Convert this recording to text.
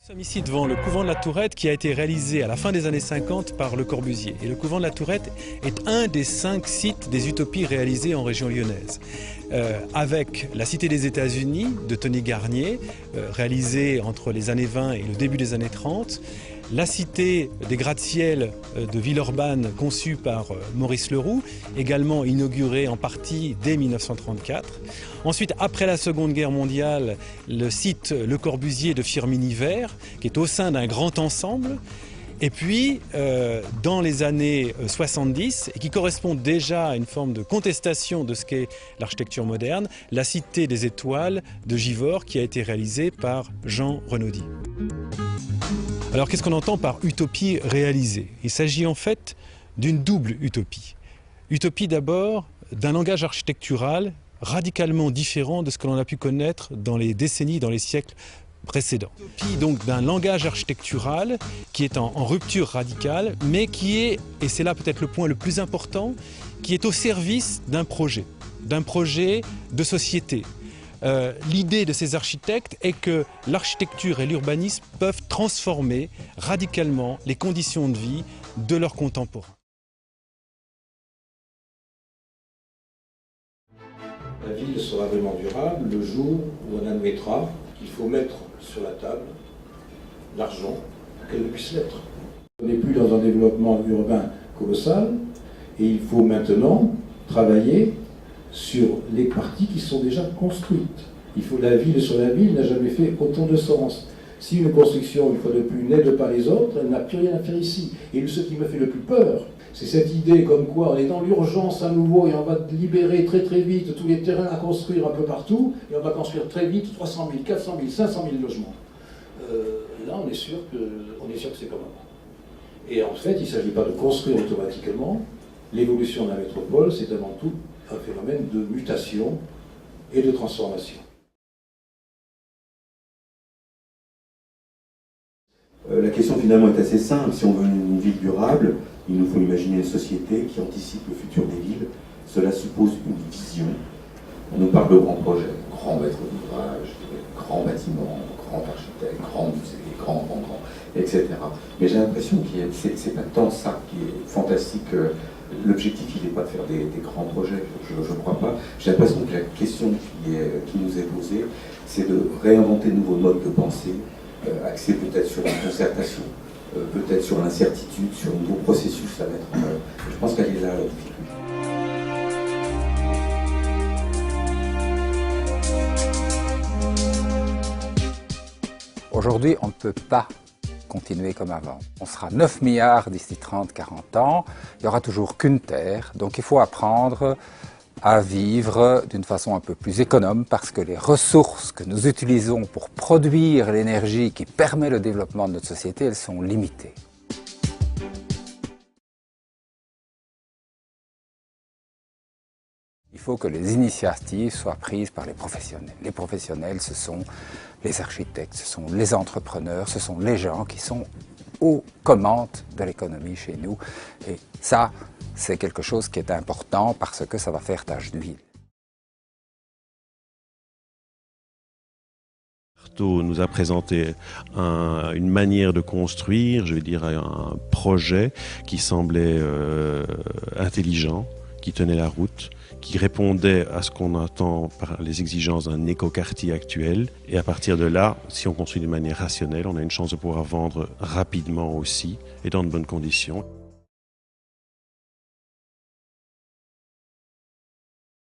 Nous sommes ici devant le couvent de la Tourette qui a été réalisé à la fin des années 50 par Le Corbusier. Et le couvent de la Tourette est un des 5 sites des utopies réalisées en région lyonnaise. Avec la Cité des États-Unis de Tony Garnier, réalisée entre les années 20 et le début des années 30, la cité des gratte-ciel de Villeurbanne conçue par Maurice Leroux, également inaugurée en partie dès 1934. Ensuite, après la Seconde Guerre mondiale, le site Le Corbusier de Firminy-Vert, qui est au sein d'un grand ensemble. Et puis, dans les années 70, et qui correspond déjà à une forme de contestation de ce qu'est l'architecture moderne, la Cité des Étoiles de Givors, qui a été réalisée par Jean Renaudy. Alors qu'est-ce qu'on entend par utopie réalisée? Il s'agit en fait d'une double utopie. Utopie d'abord d'un langage architectural radicalement différent de ce que l'on a pu connaître dans les décennies, dans les siècles précédents. Utopie donc d'un langage architectural qui est en rupture radicale, mais qui est, et c'est là peut-être le point le plus important, qui est au service d'un projet de société. L'idée de ces architectes est que l'architecture et l'urbanisme peuvent transformer radicalement les conditions de vie de leurs contemporains. La ville sera vraiment durable le jour où on admettra qu'il faut mettre sur la table l'argent pour qu'elle puisse l'être. On n'est plus dans un développement urbain colossal et il faut maintenant travailler sur les parties qui sont déjà construites. La ville sur la ville n'a jamais fait autant de sens. Si une construction, une fois de plus, n'aide pas les autres, elle n'a plus rien à faire ici. Et ce qui me fait le plus peur, c'est cette idée comme quoi on est dans l'urgence à nouveau et on va libérer très très vite tous les terrains à construire un peu partout et on va construire très vite 300 000, 400 000, 500 000 logements. Là, on est sûr que c'est comme avant. Et en fait, il ne s'agit pas de construire automatiquement. L'évolution de la métropole, c'est avant tout un phénomène de mutation et de transformation. La question finalement est assez simple. Si on veut une ville durable, il nous faut imaginer une société qui anticipe le futur des villes. Cela suppose une vision. On nous parle de grands projets, grands maîtres d'ouvrage, grands bâtiments, grands architectes, grands musées, grands, etc. Mais j'ai l'impression que c'est pas tant ça qui est fantastique. L'objectif, il n'est pas de faire des grands projets, je ne crois pas. J'ai l'impression que la question qui nous est posée, c'est de réinventer de nouveaux modes de pensée, axés peut-être sur la concertation, peut-être sur l'incertitude, sur un nouveau processus à mettre en œuvre. Je pense qu'elle est là la difficulté. Aujourd'hui, on ne peut pas continuer comme avant. On sera 9 milliards d'ici 30-40 ans, il n'y aura toujours qu'une Terre, donc il faut apprendre à vivre d'une façon un peu plus économe parce que les ressources que nous utilisons pour produire l'énergie qui permet le développement de notre société, elles sont limitées. Il faut que les initiatives soient prises par les professionnels. Les professionnels, ce sont les architectes, ce sont les entrepreneurs, ce sont les gens qui sont aux commandes de l'économie chez nous. Et ça, c'est quelque chose qui est important parce que ça va faire tache d'huile. Artaud nous a présenté une manière de construire, je vais dire un projet qui semblait intelligent, qui tenait la route, qui répondait à ce qu'on attend par les exigences d'un écoquartier actuel. Et à partir de là, si on construit de manière rationnelle, on a une chance de pouvoir vendre rapidement aussi et dans de bonnes conditions.